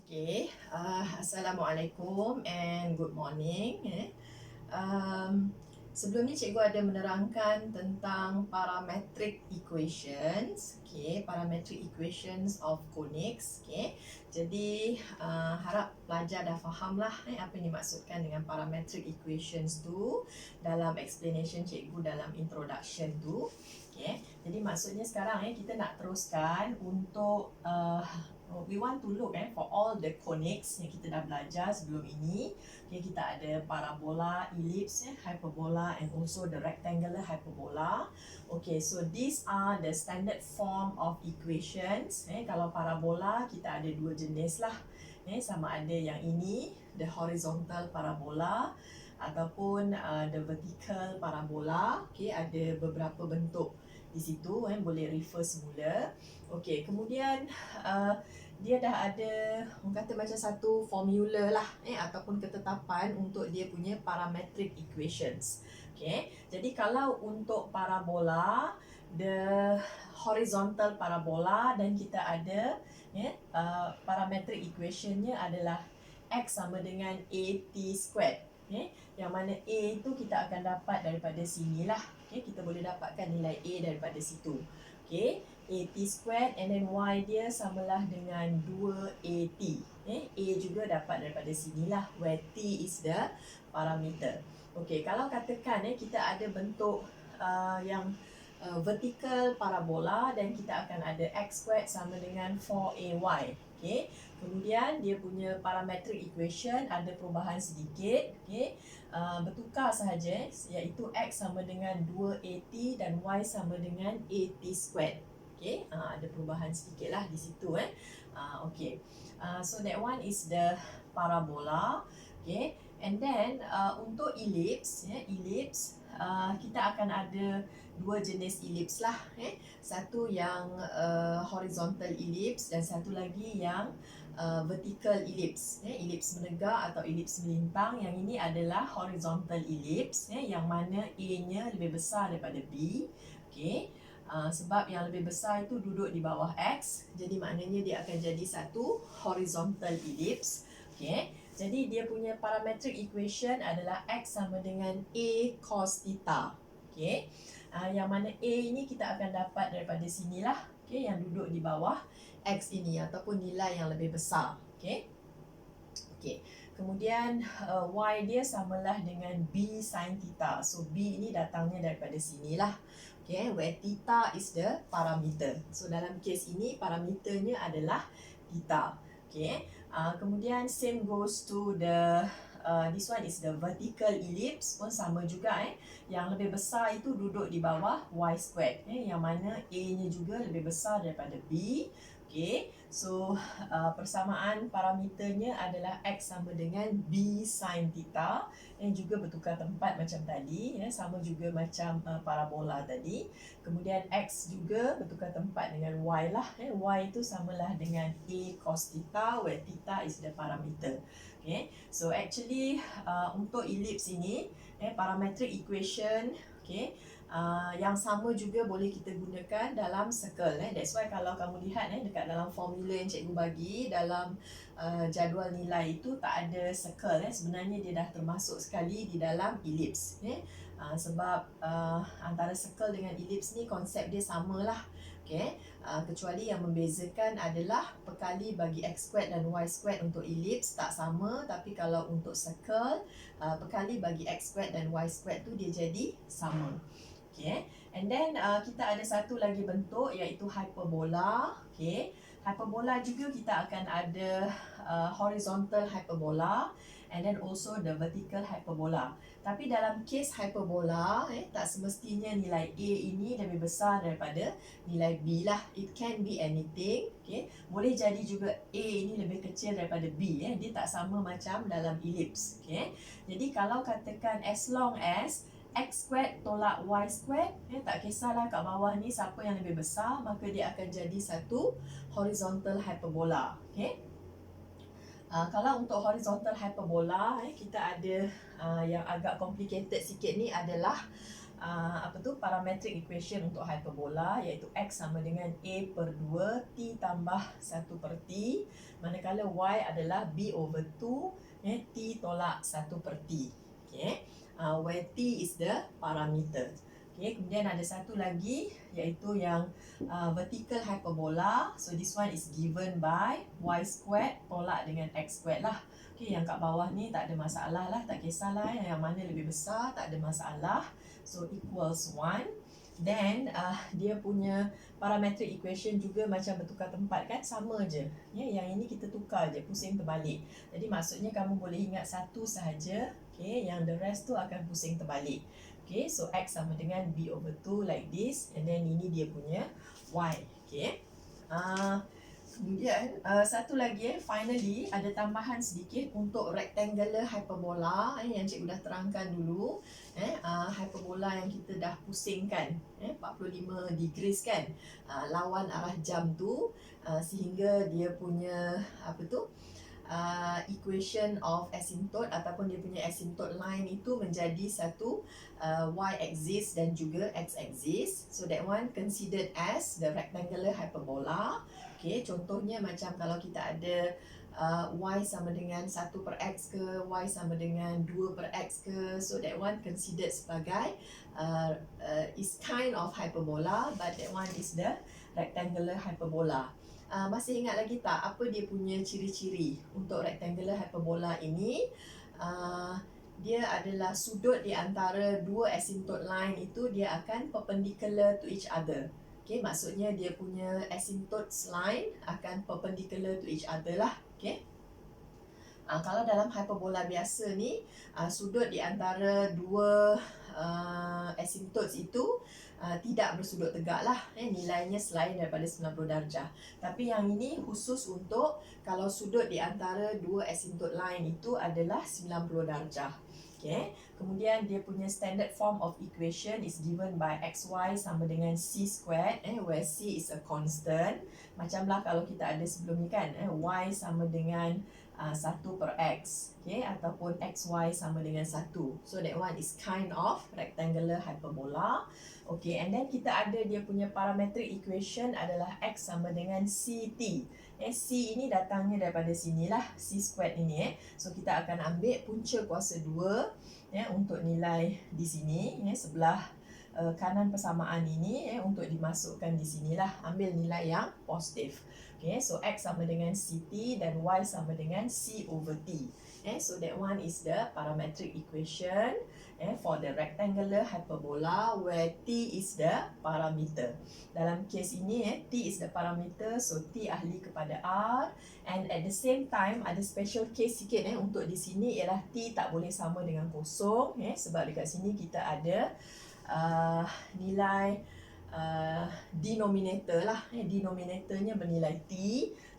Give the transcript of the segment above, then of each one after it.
Assalamualaikum and good morning. Sebelum ni cikgu ada menerangkan tentang parametric equations, parametric equations of conics. Jadi harap pelajar dah faham lah apa yang dimaksudkan dengan parametric equations tu dalam explanation cikgu dalam introduction tu. Jadi maksudnya sekarang kita nak teruskan untuk we want to look for all the conics yang kita dah belajar sebelum ini. Kita ada parabola, ellipse, hyperbola and also the rectangular hyperbola. So these are the standard form of equations. Kalau parabola kita ada dua jenis lah. Sama ada yang ini, the horizontal parabola ataupun the vertical parabola. Ada beberapa bentuk di situ, boleh refer semula. Kemudian dia dah ada orang kata macam satu formula lah ataupun ketetapan untuk dia punya parametric equations. Jadi kalau untuk parabola, the horizontal parabola, dan kita ada parametric equationnya adalah x sama dengan AT squared. Yang mana A itu kita akan dapat daripada sinilah. Kita boleh dapatkan nilai A daripada situ. AT squared and then Y dia samalah dengan 2AT. A juga dapat daripada sinilah, where T is the parameter. Kalau katakan kita ada bentuk yang vertical parabola, dan kita akan ada x squared sama dengan 4AY. Kemudian dia punya parametric equation ada perubahan sedikit. Bertukar sahaja, iaitu x sama dengan 2AT dan y sama dengan AT squared. Ada perubahan sedikit lah di situ. So that one is the parabola. And then untuk ellipse, kita akan ada dua jenis ellipse lah. Satu yang horizontal ellipse dan satu lagi yang vertical ellipse. Ellipse menegak atau ellipse melintang. Yang ini adalah horizontal ellipse, yang mana A-nya lebih besar daripada B. Sebab yang lebih besar itu duduk di bawah X, jadi maknanya dia akan jadi satu horizontal ellipse. Jadi dia punya parametric equation adalah x sama dengan A cos theta. Yang mana A ini kita akan dapat daripada sinilah, yang duduk di bawah X ini ataupun nilai yang lebih besar. Kemudian Y dia samalah dengan B sin theta. So B ini datangnya daripada sinilah. Where theta is the parameter. So dalam kes ini parameternya adalah theta. Kemudian same goes to the this one is the vertical ellipse, pun sama juga. Yang lebih besar itu duduk di bawah y squared, yang mana A-nya juga lebih besar daripada B. So persamaan parameternya adalah x sama dengan B sin theta, yang juga bertukar tempat macam tadi, sama juga macam parabola tadi. Kemudian x juga bertukar tempat dengan y lah. Y itu samalah dengan A cos theta, where theta is the parameter. So actually untuk ellipse ini parametric equation yang sama juga boleh kita gunakan dalam circle. That's why kalau kamu lihat dekat dalam formula yang cikgu bagi dalam jadual nilai itu tak ada circle. Sebenarnya dia dah termasuk sekali di dalam ellipse. Sebab antara circle dengan ellipse ni konsep dia samalah. Kecuali yang membezakan adalah perkali bagi x squared dan y squared untuk ellipse tak sama, tapi kalau untuk circle perkali bagi x squared dan y squared tu dia jadi sama. And then kita ada satu lagi bentuk, iaitu hyperbola. Hyperbola juga kita akan ada horizontal hyperbola and then also the vertical hyperbola. Tapi dalam kes hyperbola tak semestinya nilai A ini lebih besar daripada nilai B lah. It can be anything. Boleh jadi juga A ini lebih kecil daripada B. Dia tak sama macam dalam ellipse. Jadi kalau katakan as long as x squared tolak y squared, tak kisahlah kat bawah ni siapa yang lebih besar, maka dia akan jadi satu horizontal hyperbola. Kalau untuk horizontal hyperbola, kita ada yang agak complicated sikit ni adalah parametric equation untuk hyperbola, iaitu x sama dengan a per 2 t tambah 1 per t, manakala y adalah b over 2 t tolak 1 per t. Okay. Where t is the parameter. Okay, kemudian ada satu lagi iaitu yang vertical hyperbola. So this one is given by y squared tolak dengan x squared lah. Okay, yang kat bawah ni tak ada masalah lah, tak kisahlah yang mana lebih besar, tak ada masalah. So equals 1. Then dia punya parametric equation juga macam bertukar tempat kan, sama je. Yang ini kita tukar je, pusing terbalik. Jadi maksudnya kamu boleh ingat satu sahaja, okay, yang the rest tu akan pusing terbalik. Okay, so x sama dengan b over 2 like this, and then ini dia punya y. Okay. Kemudian satu lagi finally ada tambahan sedikit untuk rectangular hyperbola yang cikgu dah terangkan dulu. Hyperbola yang kita dah pusingkan 45 degrees kan, lawan arah jam tu, sehingga dia punya equation of asymptote ataupun dia punya asymptote line itu menjadi satu y-axis dan juga x-axis. So that one considered as the rectangular hyperbola. Okay, contohnya macam kalau kita ada y sama dengan 1 per x ke, y sama dengan 2 per x ke, so that one considered sebagai is kind of hyperbola, but that one is the rectangular hyperbola. Masih ingat lagi tak apa dia punya ciri-ciri untuk rectangular hyperbola ini? Dia adalah sudut di antara dua asymptote line itu dia akan perpendicular to each other. Okay, maksudnya dia punya asymptotes line akan perpendicular to each other lah. Okay. Kalau dalam hyperbola biasa ni, sudut di antara dua asymptotes itu tidak bersudut tegak lah, nilainya selain daripada 90 darjah. Tapi yang ini khusus untuk kalau sudut di antara dua asymptote line itu adalah 90 darjah. Okay. Kemudian dia punya standard form of equation is given by xy sama dengan c squared, where c is a constant. Macamlah kalau kita ada sebelum ni kan, y sama dengan 1 per x, okay, ataupun xy sama dengan 1. So that one is kind of rectangular hyperbola. Okay, and then kita ada dia punya parametric equation adalah x sama dengan ct. C ini datangnya daripada sinilah, c squared ini. So kita akan ambil punca kuasa 2 untuk nilai di sini, sebelah kanan persamaan ini untuk dimasukkan di sinilah, ambil nilai yang positif. Okay, so x sama dengan ct dan y sama dengan c over t. So that one is the parametric equation for the rectangular hyperbola where t is the parameter. Dalam kes ini t is the parameter, so t ahli kepada r, and at the same time ada special case sikit untuk di sini ialah t tak boleh sama dengan kosong, sebab dekat sini kita ada nilai denominator lah, denominatornya bernilai t,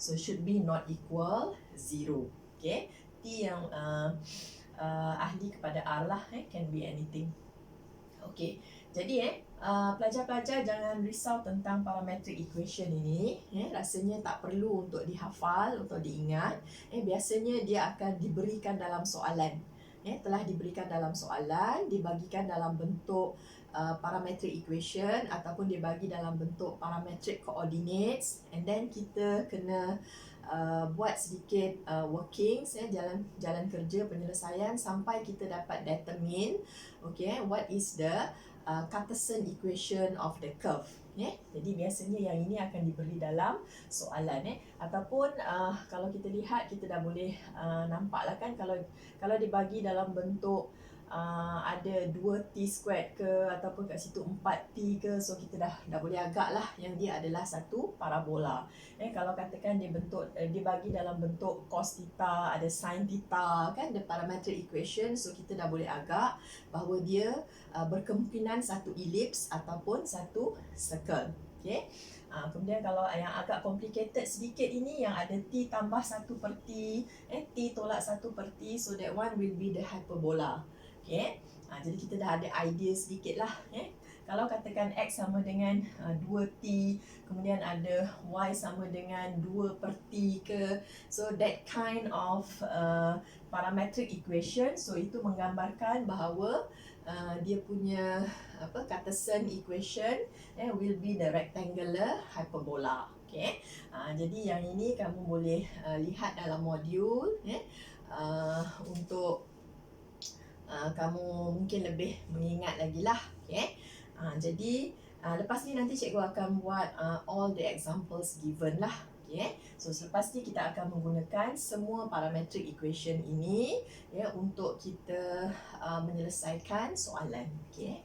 so should be not equal 0. Okay, t yang ahli kepada r lah, can be anything. Okay, jadi pelajar-pelajar jangan risau tentang parametric equation ini, rasanya tak perlu untuk dihafal, untuk diingat. Biasanya dia akan diberikan dalam soalan, telah diberikan dalam soalan, dibagikan dalam bentuk parametric equation ataupun dibagi dalam bentuk parametric coordinates, and then kita kena buat sedikit workings, jalan kerja penyelesaian sampai kita dapat determine, okay, what is the Cartesian equation of the curve. Jadi biasanya yang ini akan diberi dalam soalan, ataupun kalau kita lihat, kita dah boleh nampaklah kan, kalau dibagi dalam bentuk ada 2t squared ke, ataupun kat situ 4t ke, so kita dah boleh agak lah yang dia adalah satu parabola. Kalau katakan dia bagi dalam bentuk cos theta, ada sin theta kan, the parametric equation, so kita dah boleh agak bahawa dia berkemungkinan satu ellipse ataupun satu circle. Okay. Kemudian kalau yang agak complicated sedikit ini, yang ada t tambah 1 per t, t tolak 1 per t, so that one will be the hyperbola. Okay. Jadi kita dah ada idea sedikit lah. Kalau katakan x sama dengan 2t, kemudian ada y sama dengan 2 per t ke, so that kind of parametric equation, so itu menggambarkan bahawa dia punya Cartesian equation will be the rectangular hyperbola. Okay. Jadi yang ini kamu boleh lihat dalam modul untuk kamu mungkin lebih mengingat lagi lah. Okay. Jadi lepas ni nanti cikgu akan buat all the examples given lah. Okay. So selepas ni kita akan menggunakan semua parametric equation ini untuk kita menyelesaikan soalan. Okay.